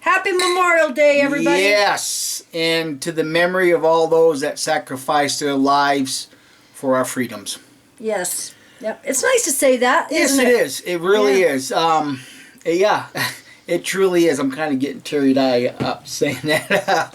Happy Memorial Day, everybody. Yes, and to the memory of all those that sacrificed their lives for our freedoms. Yes. Yep. It's nice to say that, isn't it? Yes, it is. It really is. Yeah, it truly is. I'm kind of getting teary-eyed up saying that.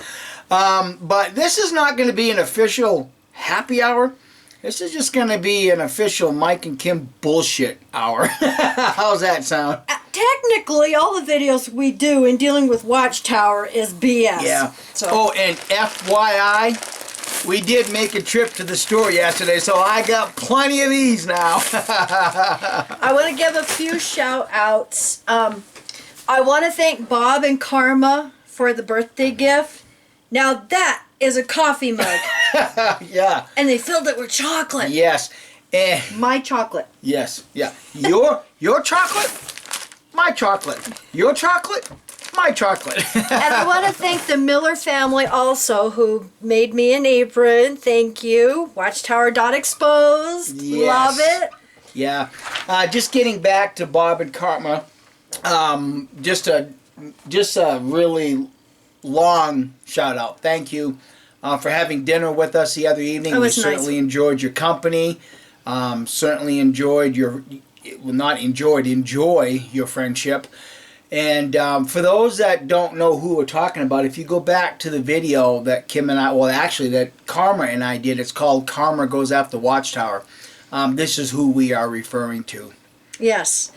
But this is not going to be an official happy hour. This is just going to be an official Mike and Kim bullshit hour. How's that sound? Technically, all the videos we do in dealing with Watchtower is BS. Yeah. So. Oh, and FYI, we did make a trip to the store yesterday, so I got plenty of these now. I want to give a few shout-outs. I want to thank Bob and Karma for the birthday gift. Now that is a coffee mug. Yeah. And they filled it with chocolate. Yes. And my chocolate. Yes. Yeah. Your chocolate, my chocolate. Your chocolate, my chocolate. And I want to thank the Miller family also, who made me an apron. Thank you. Watchtower.exposed. Yes. Love it. Yeah. Just getting back to Bob and Karma. Just a really long shout out. Thank you for having dinner with us the other evening. We certainly enjoyed your company. Certainly enjoyed enjoy your friendship. And for those that don't know who we're talking about, if you go back to the video that Kim and I, well actually that Karma and I did, it's called Karma Goes After Watchtower. This is who we are referring to. Yes.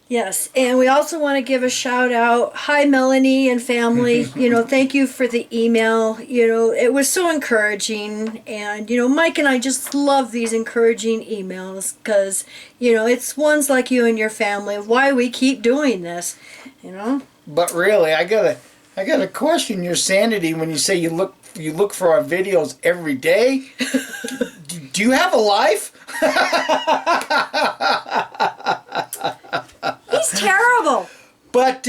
Yes, and we also want to give a shout out. Hi, Melanie and family. Thank you for the email. It was so encouraging. And, Mike and I just love these encouraging emails because, it's ones like you and your family, why we keep doing this, But really, I gotta question your sanity when you say you look for our videos every day. Do you have a life? He's terrible. But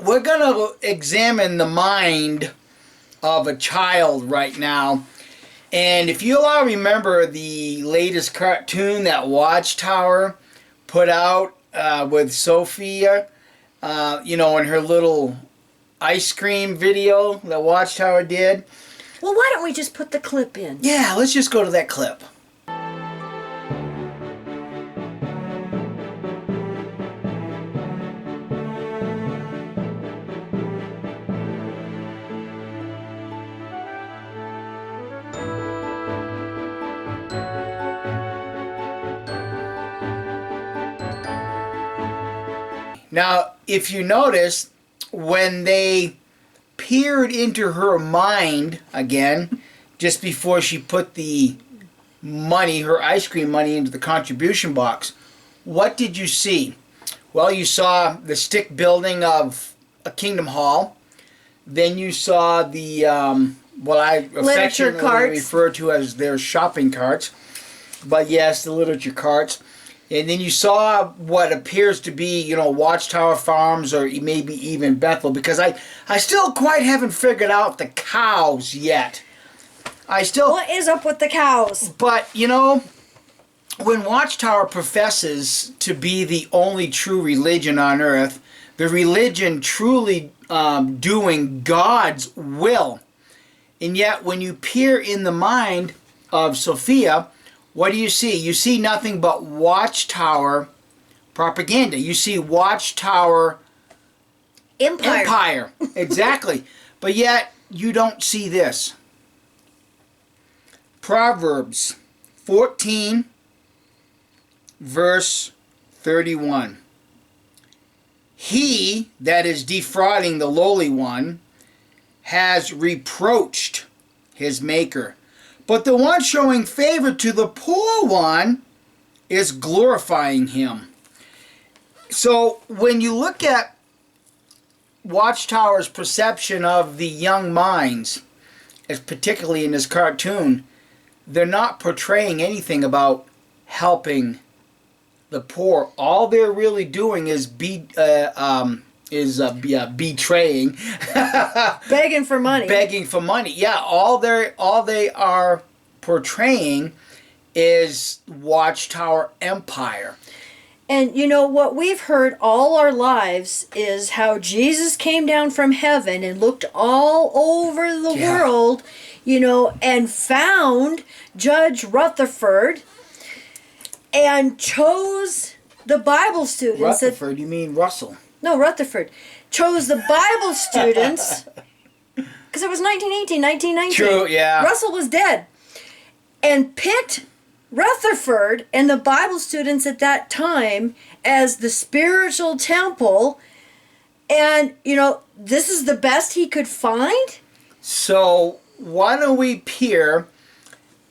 we're going to examine the mind of a child right now. And if you'll all remember the latest cartoon that Watchtower put out with Sophia, in her little ice cream video that Watchtower did. Well, why don't we just put the clip in? Yeah, let's just go to that clip. Now, if you notice, when they peered into her mind again, just before she put the money, her ice cream money, into the contribution box, what did you see? Well, you saw the stick building of a Kingdom Hall. Then you saw the, what I affectionately refer to as their shopping carts. But yes, the literature carts. And then you saw what appears to be, Watchtower Farms or maybe even Bethel, because I still quite haven't figured out the cows yet. What is up with the cows? But, when Watchtower professes to be the only true religion on earth, the religion truly doing God's will, and yet when you peer in the mind of Sophia, what do you see? You see nothing but Watchtower propaganda. You see Watchtower Empire. Exactly. But yet, you don't see this. Proverbs 14, verse 31. He that is defrauding the lowly one has reproached his maker. But the one showing favor to the poor one is glorifying him. So when you look at Watchtower's perception of the young minds, as particularly in this cartoon, they're not portraying anything about helping the poor. All they're really doing is betraying, begging for money. Begging for money. Yeah, all they are portraying is Watchtower Empire. And you know, what we've heard all our lives is how Jesus came down from heaven and looked all over the world, you know, and found Judge Rutherford and chose the Bible students. Rutherford, you mean Russell? No, Rutherford. Chose the Bible students, because it was 1918, 1919. True, yeah. Russell was dead. And picked Rutherford and the Bible students at that time as the spiritual temple. And, you know, this is the best he could find? So, why don't we peer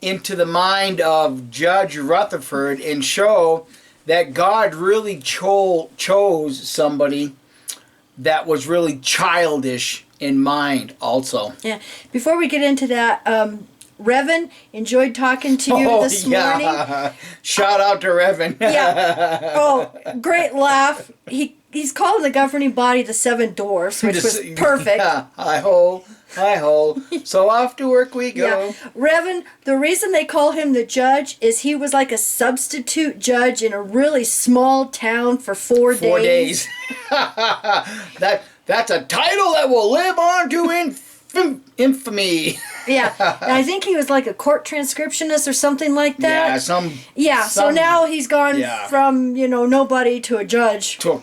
into the mind of Judge Rutherford and show that God really chose somebody that was really childish in mind also. Yeah. Before we get into that, Revan, enjoyed talking to you this morning. Shout out to Revan. Yeah. Oh, great laugh. He's calling the governing body the Seven Dwarfs, which was perfect. Yeah. Hi-ho. So off to work we go. Yeah. Revan, the reason they call him the judge is he was like a substitute judge in a really small town for 4 days. 4 days. That's a title that will live on to infamy. Yeah, and I think he was like a court transcriptionist or something like that. So now he's gone from, you know, nobody to a judge. To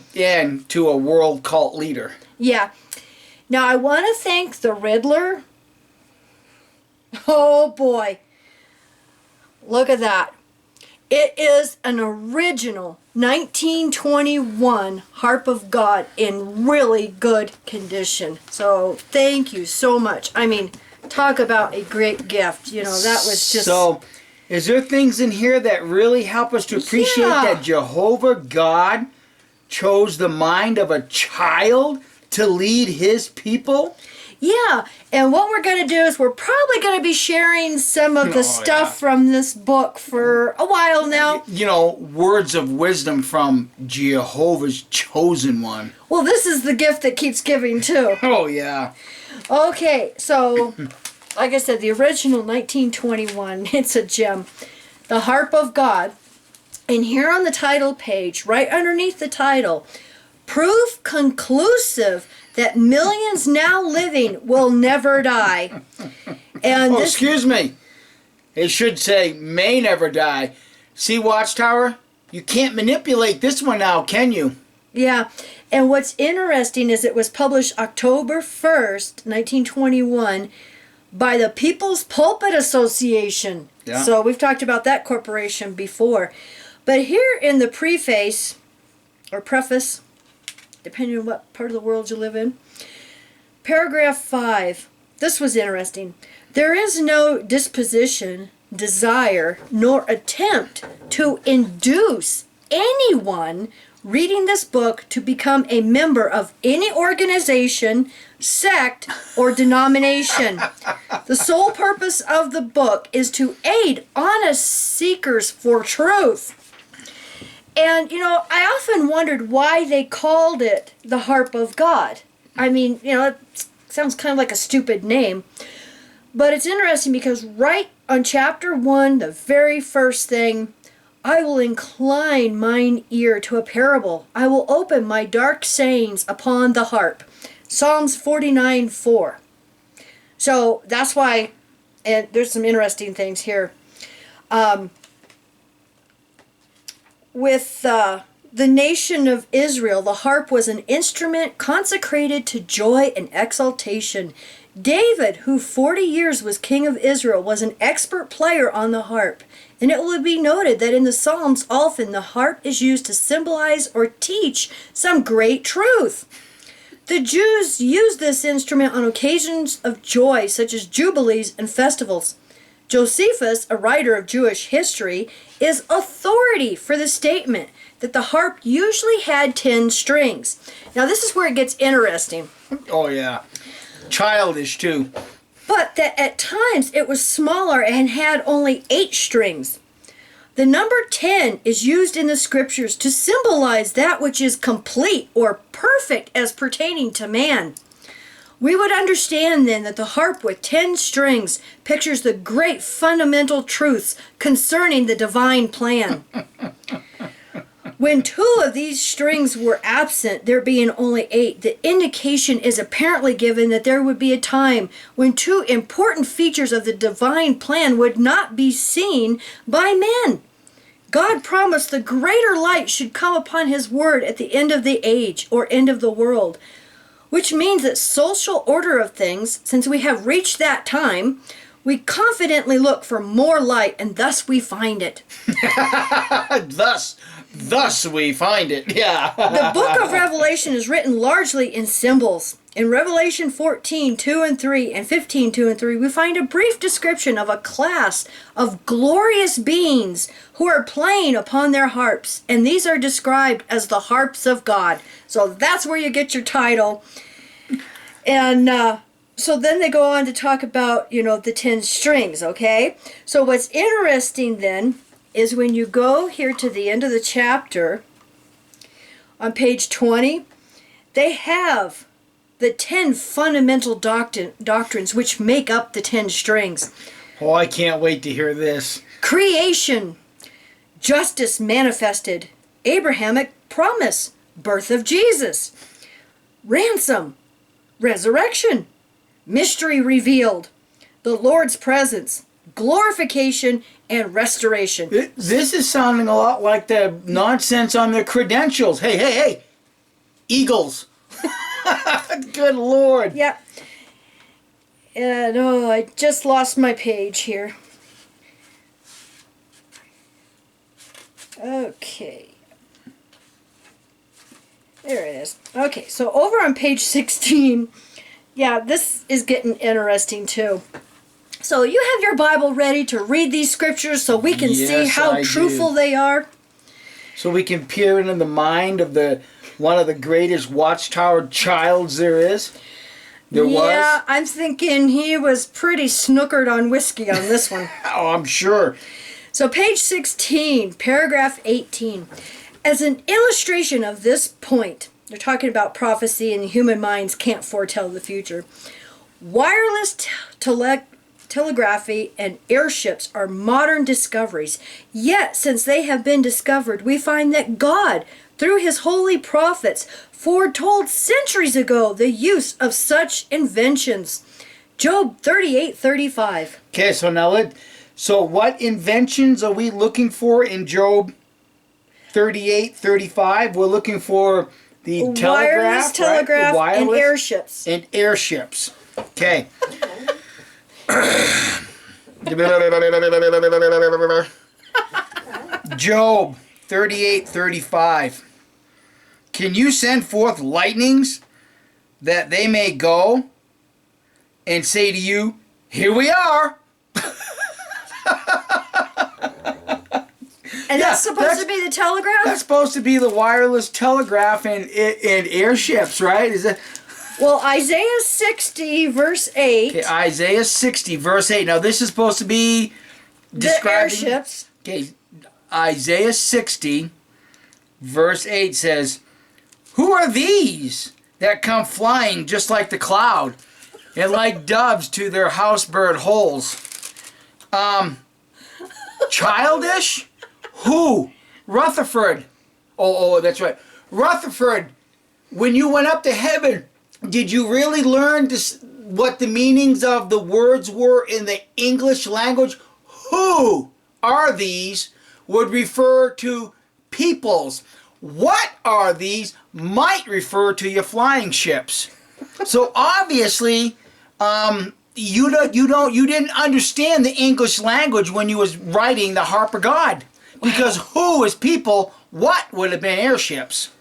a world cult leader. Yeah. Now I want to thank the Riddler. Oh boy. Look at that. It is an original 1921 Harp of God in really good condition. So thank you so much. I mean, talk about a great gift. You know, that was just... So, is there things in here that really help us to appreciate that Jehovah God chose the mind of a child to lead his people? Yeah, and what we're going to do is we're probably going to be sharing some of the stuff from this book for a while now. You know, words of wisdom from Jehovah's chosen one. Well, this is the gift that keeps giving, too. Oh, yeah. Okay, so, like I said, the original 1921, it's a gem. The Harp of God. And here on the title page, right underneath the title, proof conclusive that millions now living will never die. And excuse me. It should say may never die. See, Watchtower? You can't manipulate this one now, can you? Yeah. And what's interesting is it was published October 1st, 1921 by the People's Pulpit Association. Yeah. So we've talked about that corporation before. But here in the preface, or preface, depending on what part of the world you live in, paragraph 5, this was interesting. There is no disposition, desire, nor attempt to induce anyone reading this book to become a member of any organization, sect, or denomination. The sole purpose of the book is to aid honest seekers for truth. And, you know, I often wondered why they called it the Harp of God. I mean, you know, it sounds kind of like a stupid name. But it's interesting because right on chapter 1, the very first thing, I will incline mine ear to a parable. I will open my dark sayings upon the harp. Psalms 49:4. So that's why, and there's some interesting things here. With the nation of Israel, the harp was an instrument consecrated to joy and exaltation. David, who 40 years was king of Israel, was an expert player on the harp. And it will be noted that in the Psalms, often the harp is used to symbolize or teach some great truth. The Jews used this instrument on occasions of joy, such as jubilees and festivals. Josephus, a writer of Jewish history, is authority for the statement that the harp usually had 10 strings. Now this is where it gets interesting. Oh yeah. Childish too. But that at times it was smaller and had only 8 strings. The number 10 is used in the scriptures to symbolize that which is complete or perfect as pertaining to man. We would understand then that the harp with 10 strings pictures the great fundamental truths concerning the divine plan. When 2 of these strings were absent, there being only 8, the indication is apparently given that there would be a time when 2 important features of the divine plan would not be seen by men. God promised the greater light should come upon his word at the end of the age or end of the world, which means that social order of things, since we have reached that time, we confidently look for more light, and thus we find it. Thus we find it. Yeah. The book of Revelation is written largely in symbols. In Revelation 14:2 and 3 and 15:2 and 3, we find a brief description of a class of glorious beings who are playing upon their harps, and these are described as the harps of God. So that's where you get your title. And so then they go on to talk about, the 10 strings, okay? So what's interesting then is when you go here to the end of the chapter, on page 20, they have the 10 fundamental doctrines which make up the 10 strings. Oh, I can't wait to hear this. Creation, justice manifested, Abrahamic promise, birth of Jesus, ransom, resurrection, mystery revealed, the Lord's presence, glorification, and restoration. This is sounding a lot like the nonsense on their credentials. Hey. Eagles. Good Lord. Yep. And I just lost my page here. Okay. There it is. Okay, so over on page 16, yeah, this is getting interesting too. So you have your Bible ready to read these scriptures so we can see how truthful they are? So we can peer into the mind of one of the greatest watchtower childs there is? Yeah, I'm thinking he was pretty snookered on whiskey on this one. Oh, I'm sure. So page 16, paragraph 18. As an illustration of this point, they're talking about prophecy and human minds can't foretell the future. Wireless telegraphy and airships are modern discoveries. Yet, since they have been discovered, we find that God, through his holy prophets, foretold centuries ago the use of such inventions. Job 38:35. Okay, so what inventions are we looking for in Job 38:35? We're looking for the wireless telegraph, right? and airships. And airships. Okay. Job 38:35. Can you send forth lightnings that they may go and say to you, here we are? And that's supposed to be the telegraph? That's supposed to be the wireless telegraph and airships, right? Is it? Well, Isaiah 60, verse 8. Okay, Isaiah 60, verse 8. Now, this is supposed to be describing... The airships. Okay, Isaiah 60, verse 8 says, who are these that come flying just like the cloud and like doves to their house bird holes? Childish? Who? Rutherford. Oh, that's right. Rutherford, when you went up to heaven, did you really learn what the meanings of the words were in the English language? Who are these would refer to peoples. What are these might refer to your flying ships. So obviously, you didn't understand the English language when you was writing the Harp of God. Because who is people, what would have been airships?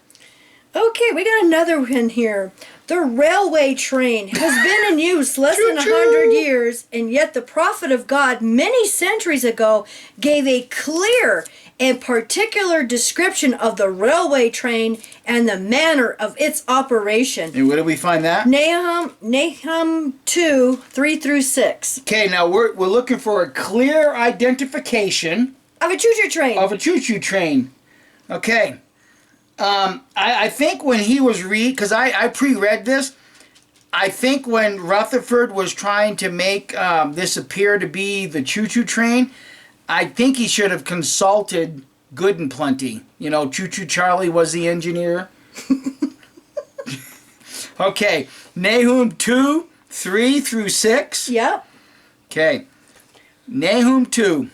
Okay, we got another one here. The railway train has been in use less than 100 years, and yet the prophet of God many centuries ago gave a clear and particular description of the railway train and the manner of its operation. And where do we find that? Nahum 2, 3 through 6. Okay, now we're looking for a clear identification of a choo-choo train. Of a choo-choo train. Okay. I think when he was because I pre-read this, I think when Rutherford was trying to make this appear to be the choo-choo train, I think he should have consulted Good and Plenty. You know, Choo Choo Charlie was the engineer. Okay, Nahum 2, 3 through 6. Yep. Okay, Nahum 2,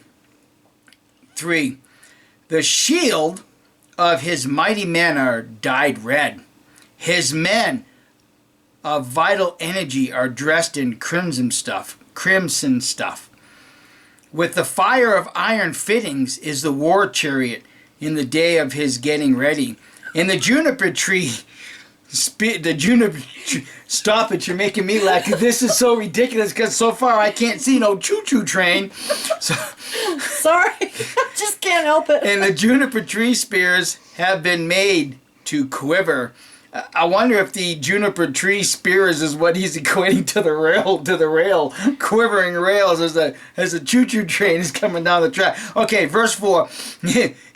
3. The shield of his mighty men are dyed red. His men of vital energy are dressed in crimson stuff. With the fire of iron fittings is the war chariot in the day of his getting ready. In the juniper tree, stop it, you're making me laugh. This is so ridiculous because so far I can't see no choo-choo train. So, sorry, I just can't help it. And the juniper tree spears have been made to quiver. I wonder if the juniper tree spears is what he's equating to the rail, quivering rails as a choo-choo train is coming down the track. Okay, verse 4.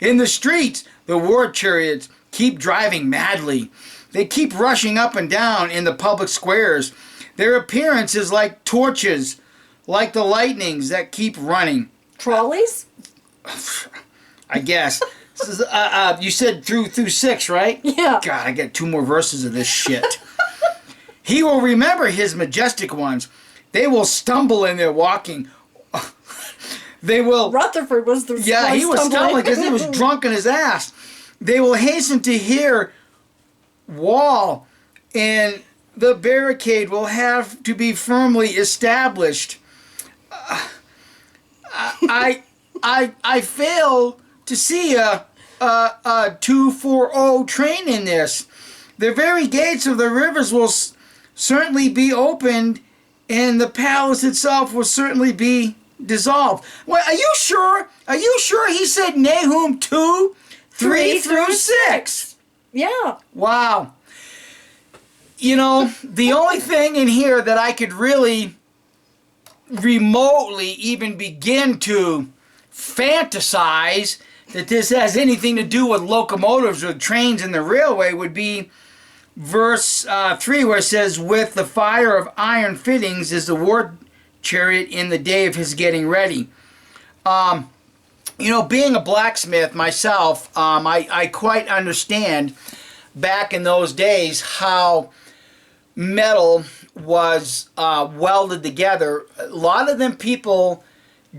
In the streets, the war chariots keep driving madly. They keep rushing up and down in the public squares. Their appearance is like torches, like the lightnings that keep running. Trolleys? I guess. You said through 6, right? Yeah. God, I got 2 more verses of this shit. He will remember his majestic ones. They will stumble in their walking. They will... Rutherford was the Yeah, he was stumbling because he was drunk in his ass. They will hasten to hear wall, and the barricade will have to be firmly established. I fail to see a 240 train in this. The very gates of the rivers will certainly be opened, and the palace itself will certainly be dissolved. Well, are you sure? Are you sure he said Nahum 2, 3 through 6? Yeah. Wow. You know, the only thing in here that I could really remotely even begin to fantasize that this has anything to do with locomotives or trains in the railway would be verse 3, where it says, with the fire of iron fittings is the war chariot in the day of his getting ready. You know, being a blacksmith myself, I quite understand back in those days how metal was welded together. A lot of them people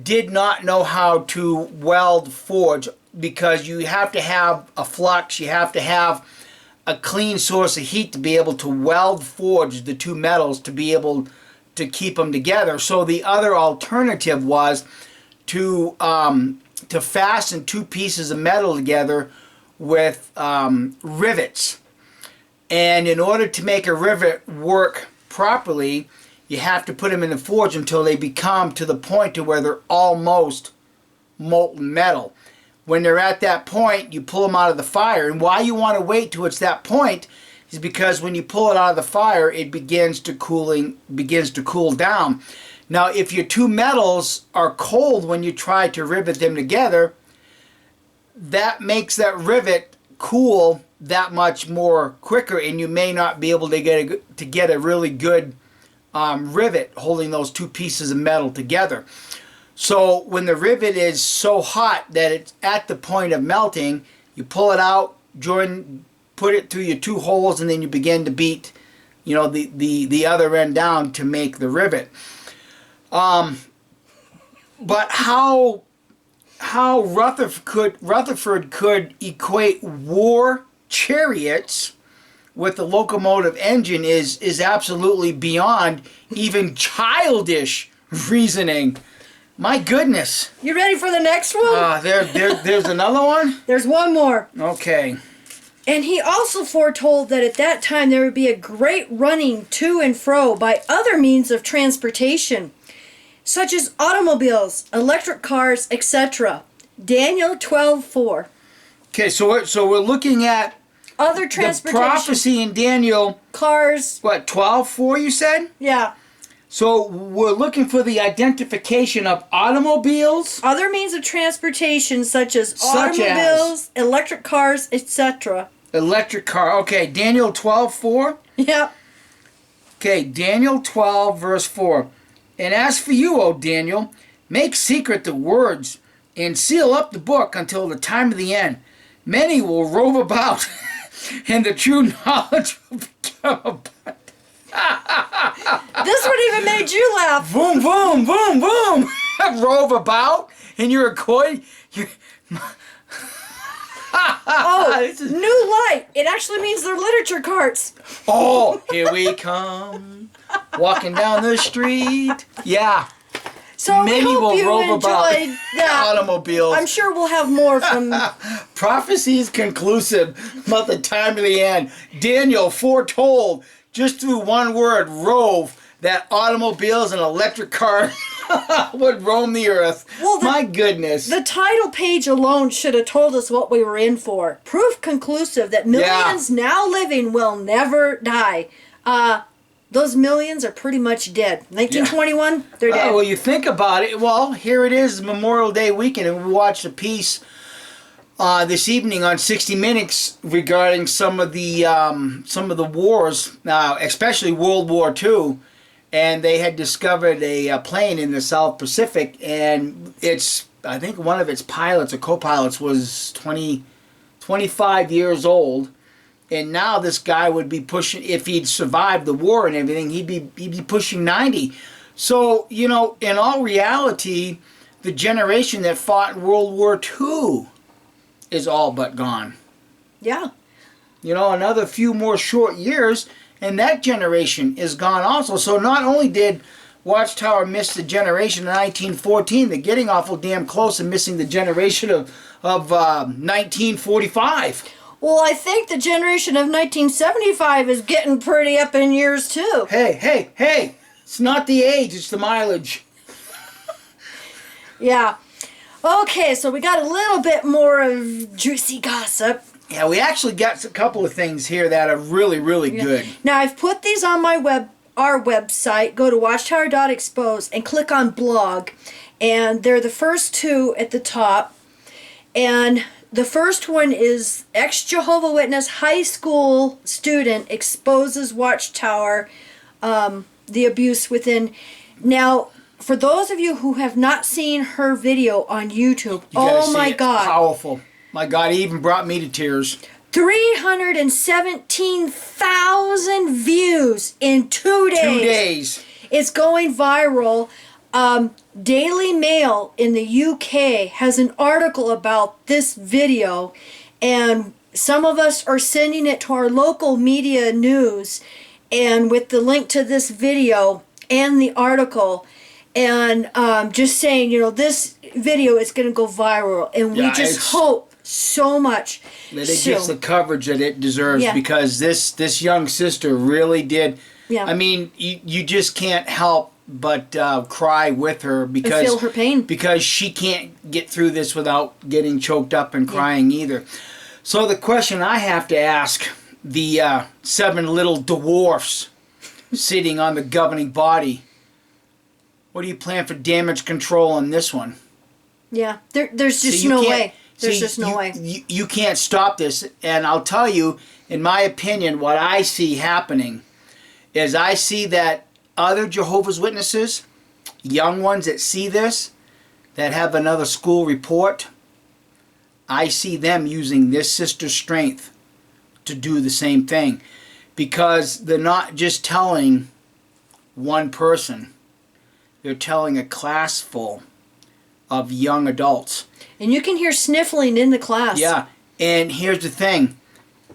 did not know how to weld forge because you have to have a flux, you have to have a clean source of heat to be able to weld forge the 2 metals to be able to keep them together. So the other alternative was to fasten 2 pieces of metal together with rivets. And in order to make a rivet work properly, you have to put them in the forge until they become to the point to where they're almost molten metal. When they're at that point, you pull them out of the fire. And why you want to wait till it's that point is because when you pull it out of the fire, it begins to cool down. Now, if your 2 metals are cold when you try to rivet them together, that makes that rivet cool that much more quicker, and you may not be able to get a really good rivet holding those 2 pieces of metal together. So when the rivet is so hot that it's at the point of melting, you pull it out, put it through your 2 holes, and then you begin to beat, you know, the other end down to make the rivet. But how Rutherford could equate war chariots with the locomotive engine is absolutely beyond even childish reasoning. My goodness. You ready for the next one? There's another one? There's one more. Okay. And he also foretold that at that time there would be a great running to and fro by other means of transportation, such as automobiles, electric cars, etc. Daniel 12:4. Okay, so we're looking at other the transportation. prophecy in Daniel. Cars. What, 12:4 you said? Yeah. So we're looking for the identification of automobiles. Other means of transportation such as automobiles, electric cars, etc. Electric car. Okay, Daniel 12:4. Yeah. Okay, Daniel 12 verse 4. And as for you, O Daniel, make secret the words and seal up the book until the time of the end. Many will rove about, and the true knowledge will become abundant. This one even made you laugh. Boom, boom, boom, boom. Rove about, and you're a coy. Oh, new light. It actually means they're literature carts. Oh, here we come, walking down the street. Yeah. So Many we hope will you rove about enjoyed that. automobiles. I'm sure we'll have more from... Prophecy is conclusive about the time of the end. Daniel foretold just through one word, rove, that automobiles and electric cars would roam the earth. Well, my goodness. The title page alone should have told us what we were in for. Proof conclusive that millions now living will never die. Those millions are pretty much dead. 1921, they're dead. Well, you think about it. Well, here it is, Memorial Day weekend, and we watched a piece this evening on 60 Minutes regarding some of the wars, especially World War II. And they had discovered a plane in the South Pacific, and I think one of its pilots or co-pilots was 25 years old. And now this guy would be pushing, if he'd survived the war and everything, he'd be pushing 90. So, in all reality, the generation that fought in World War II is all but gone. Yeah. Another few more short years, and that generation is gone also. So not only did Watchtower miss the generation of 1914, they're getting awful damn close and missing the generation of 1945. Well, I think the generation of 1975 is getting pretty up in years, too. Hey. It's not the age, it's the mileage. Yeah. Okay, so we got a little bit more of juicy gossip. Yeah, we actually got a couple of things here that are really, really good. Now, I've put these on our website. Go to watchtower.expose and click on blog. And they're the first two at the top. And the first one is ex-Jehovah's Witness high school student exposes Watchtower, the abuse within. Now, for those of you who have not seen her video on YouTube, oh my God. It's powerful. My God, it even brought me to tears. 317,000 views in 2 days. 2 days. It's going viral. Daily Mail in the UK has an article about this video, and some of us are sending it to our local media news, and with the link to this video and the article, and just saying, this video is going to go viral, and we just hope so much that it gets the coverage that it deserves, because this young sister really did. Yeah. I mean, you just can't help but cry with her because and feel her pain, because she can't get through this without getting choked up and crying either. So the question I have to ask the 7 little dwarfs sitting on the governing body: what do you plan for damage control on this one? Yeah, there's just no way. There's just no way. You can't stop this. And I'll tell you, in my opinion, what I see happening is I see that other Jehovah's Witnesses, young ones that see this, that have another school report, I see them using this sister's strength to do the same thing. Because they're not just telling one person. They're telling a class full of young adults. And you can hear sniffling in the class. Yeah, and here's the thing.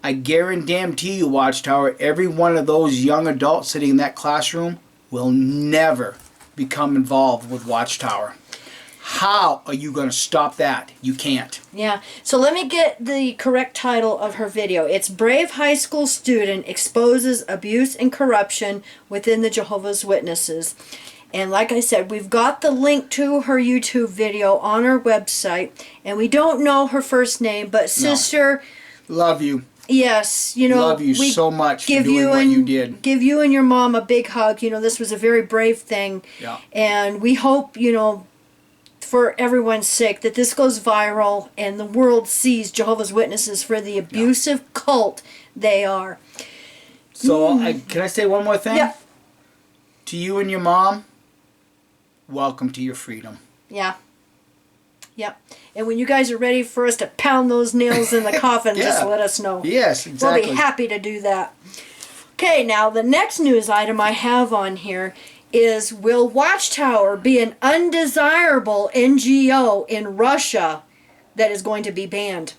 I guarantee you, Watchtower, every one of those young adults sitting in that classroom will never become involved with Watchtower. How are you going to stop that? You can't. Yeah. So let me get the correct title of her video. It's Brave High School Student Exposes Abuse and Corruption Within the Jehovah's Witnesses. And like I said, we've got the link to her YouTube video on our website. And we don't know her first name, but sister... Love you. Yes, love you so much for doing what you did. Give you and your mom a big hug. This was a very brave thing. Yeah. And we hope, for everyone's sake, that this goes viral and the world sees Jehovah's Witnesses for the abusive cult they are. So, can I say one more thing? Yeah. To you and your mom, welcome to your freedom. Yeah. Yep. And when you guys are ready for us to pound those nails in the coffin, just let us know. Yes, exactly. We'll be happy to do that. Okay, now the next news item I have on here is, will Watchtower be an undesirable NGO in Russia that is going to be banned?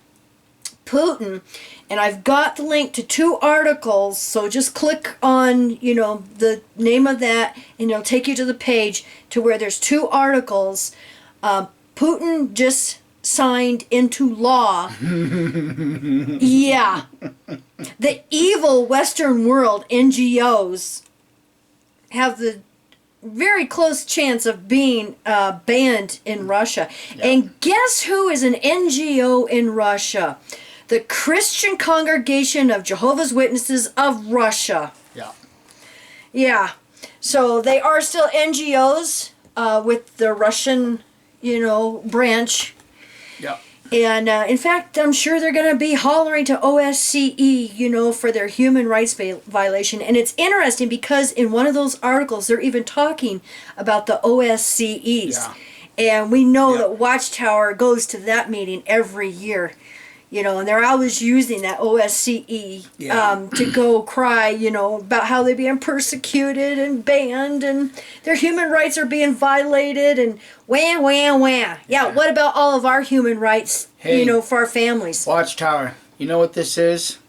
Putin, and I've got the link to 2 articles, so just click on, the name of that, and it'll take you to the page to where there's 2 articles. Putin just signed into law. Yeah. The evil Western world NGOs have the very close chance of being banned in Russia. Yeah. And guess who is an NGO in Russia? The Christian Congregation of Jehovah's Witnesses of Russia. Yeah. Yeah. So they are still NGOs with the Russian, branch. Yeah. And in fact, I'm sure they're going to be hollering to OSCE, for their human rights violation. And it's interesting because in one of those articles, they're even talking about the OSCEs. Yeah. And we know that Watchtower goes to that meeting every year. And they're always using that OSCE to go cry, about how they're being persecuted and banned and their human rights are being violated and wah, wah, wah. Yeah, what about all of our human rights, for our families? Watchtower, you know what this is?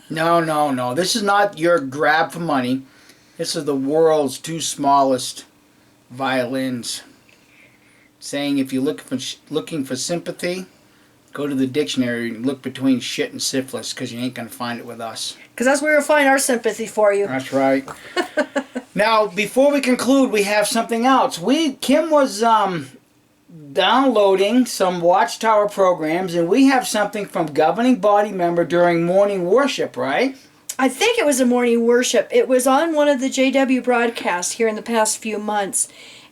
No. This is not your grab for money. This is the world's 2 smallest violins. Saying if you're looking for sympathy, go to the dictionary and look between shit and syphilis, because you ain't going to find it with us. Because that's where you'll find our sympathy for you. That's right. Now, before we conclude, we have something else. Kim was downloading some Watchtower programs, and we have something from governing body member during morning worship, right? I think it was a morning worship. It was on one of the JW broadcasts here in the past few months.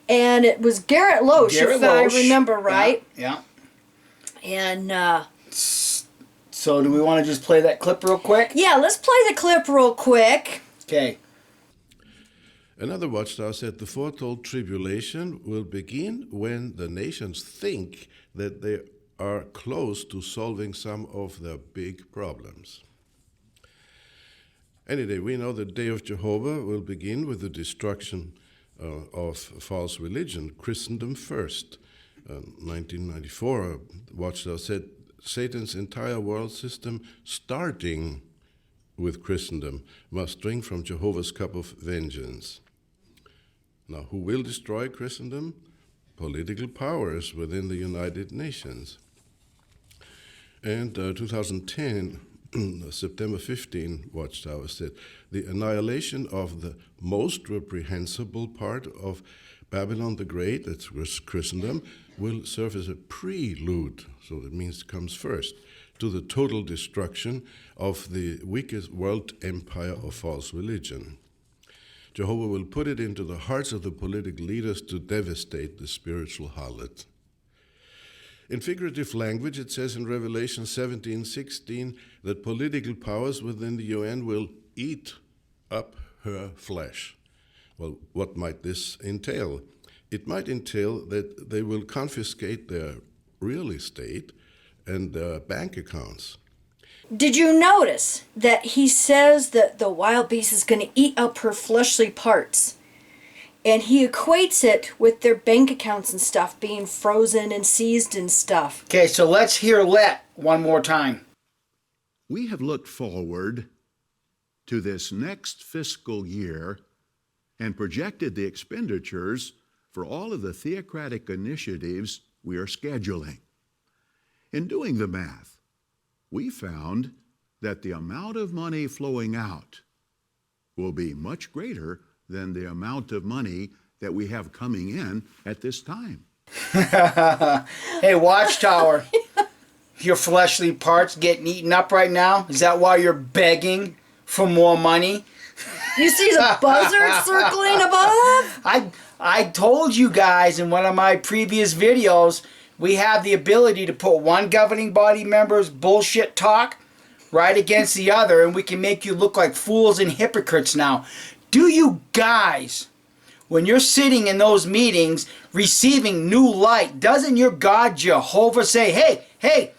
And it was Garrett Loesch, if I remember right. Yeah. And so do we want to just play that clip real quick? Yeah, let's play the clip real quick. Okay. Another watchtower said the foretold tribulation will begin when the nations think that they are close to solving some of their big problems. Anyway, we know the Day of Jehovah will begin with the destruction of false religion, Christendom first. 1994, Watchtower said Satan's entire world system, starting with Christendom, must drink from Jehovah's cup of vengeance. Now, who will destroy Christendom? Political powers within the United Nations. And 2010, September 15, Watchtower said, the annihilation of the most reprehensible part of Babylon the Great, that was Christendom, will serve as a prelude, so that means it comes first, to the total destruction of the weakest world empire of false religion. Jehovah will put it into the hearts of the political leaders to devastate the spiritual harlot. In figurative language, it says in Revelation 17:16 that political powers within the UN will eat up her flesh. Well, what might this entail? It might entail that they will confiscate their real estate and their bank accounts. Did you notice that he says that the wild beast is going to eat up her fleshly parts? And he equates it with their bank accounts and stuff being frozen and seized and stuff. Okay, so let's hear Let one more time. We have looked forward to this next fiscal year and projected the expenditures for all of the theocratic initiatives we are scheduling. In doing the math, we found that the amount of money flowing out will be much greater than the amount of money that we have coming in at this time. Hey, Watchtower, your fleshly parts getting eaten up right now? Is that why you're begging for more money? You see the buzzard circling above? I told you guys in one of my previous videos, we have the ability to put one governing body member's bullshit talk right against the other, and we can make you look like fools and hypocrites now. Do you guys when you're sitting in those meetings receiving new light, doesn't your God Jehovah say, hey,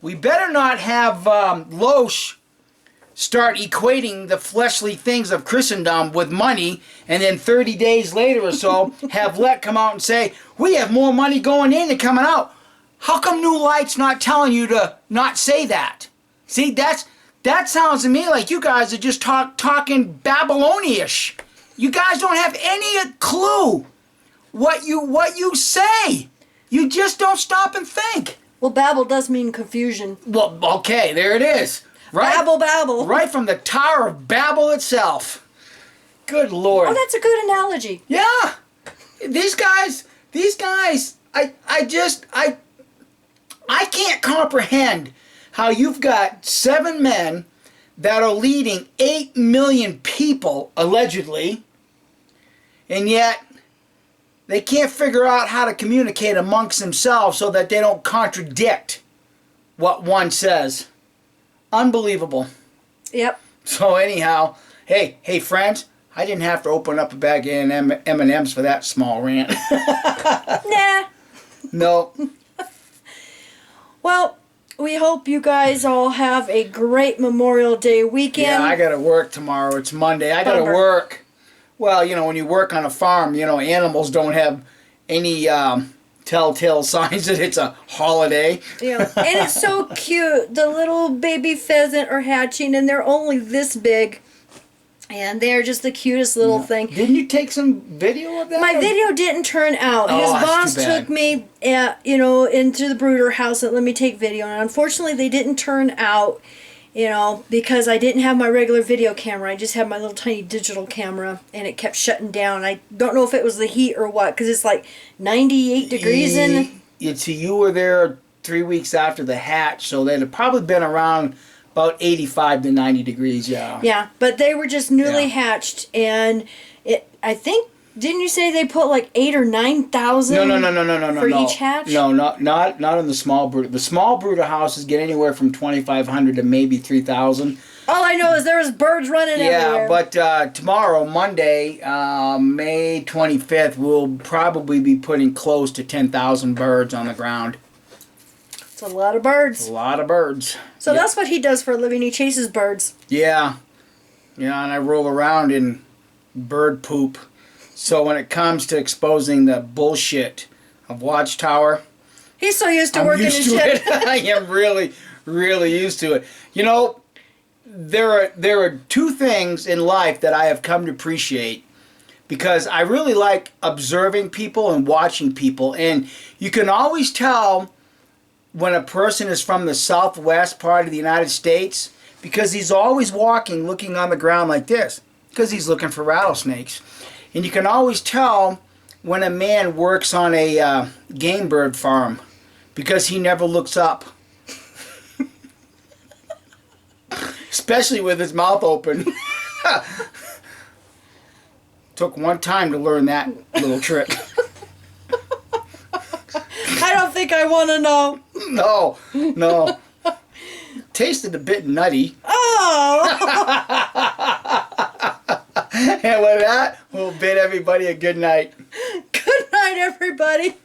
we better not have Loesch start equating the fleshly things of Christendom with money, and then 30 days later or so have Let come out and say, we have more money going in than coming out. How come New Light's not telling you to not say that? See, that sounds to me like you guys are just talking Babylonish. You guys don't have any clue what you say. You just don't stop and think. Well, Babel does mean confusion. Well, okay, there it is. Right? Babel. Right from the Tower of Babel itself. Good Lord. Oh, that's a good analogy. Yeah. These guys, I can't comprehend how you've got 7 men that are leading 8 million people, allegedly, and yet they can't figure out how to communicate amongst themselves so that they don't contradict what one says. Unbelievable. Yep. So anyhow, hey friends, I didn't have to open up a bag of M&Ms for that small rant. Nah. No. Well, we hope you guys all have a great Memorial Day weekend. Yeah, I gotta work tomorrow. It's Monday. I gotta Bummer. work. Well, when you work on a farm, animals don't have any telltale signs that it's a holiday. Yeah. And it's so cute. The little baby pheasant are hatching, and they're only this big. And they're just the cutest little thing. Didn't you take some video of that? My video didn't turn out. Oh, His that's boss too bad. took me, into the brooder house and let me take video. And unfortunately, they didn't turn out, because I didn't have my regular video camera. I just had my little tiny digital camera, and it kept shutting down. I don't know if it was the heat or what, because it's like 98 degrees in. You were there 3 weeks after the hatch, so they'd have probably been around about 85 to 90 degrees, yeah. Yeah, but they were just newly Yeah. hatched, and I think, didn't you say they put like 8,000 or 9,000? No. For each hatch? No, not in the small brooder. The small brooder houses get anywhere from 2,500 to maybe 3,000. All I know is there was birds running everywhere. Yeah, but tomorrow, Monday, May 25th, we'll probably be putting close to 10,000 birds on the ground. It's a lot of birds. A lot of birds. So Yep. that's what he does for a living. He chases birds. Yeah. Yeah, and I roll around in bird poop. So when it comes to exposing the bullshit of Watchtower, He's so used to I'm working used in to shit. it. I am really, really used to it. There are 2 things in life that I have come to appreciate, because I really like observing people and watching people, and you can always tell when a person is from the southwest part of the United States, because he's always walking, looking on the ground like this, because he's looking for rattlesnakes. And you can always tell when a man works on a game bird farm, because he never looks up. Especially with his mouth open. Took one time to learn that little trick. I don't think I want to know. No. Tasted a bit nutty. Oh! And with that, we'll bid everybody a good night. Good night, everybody.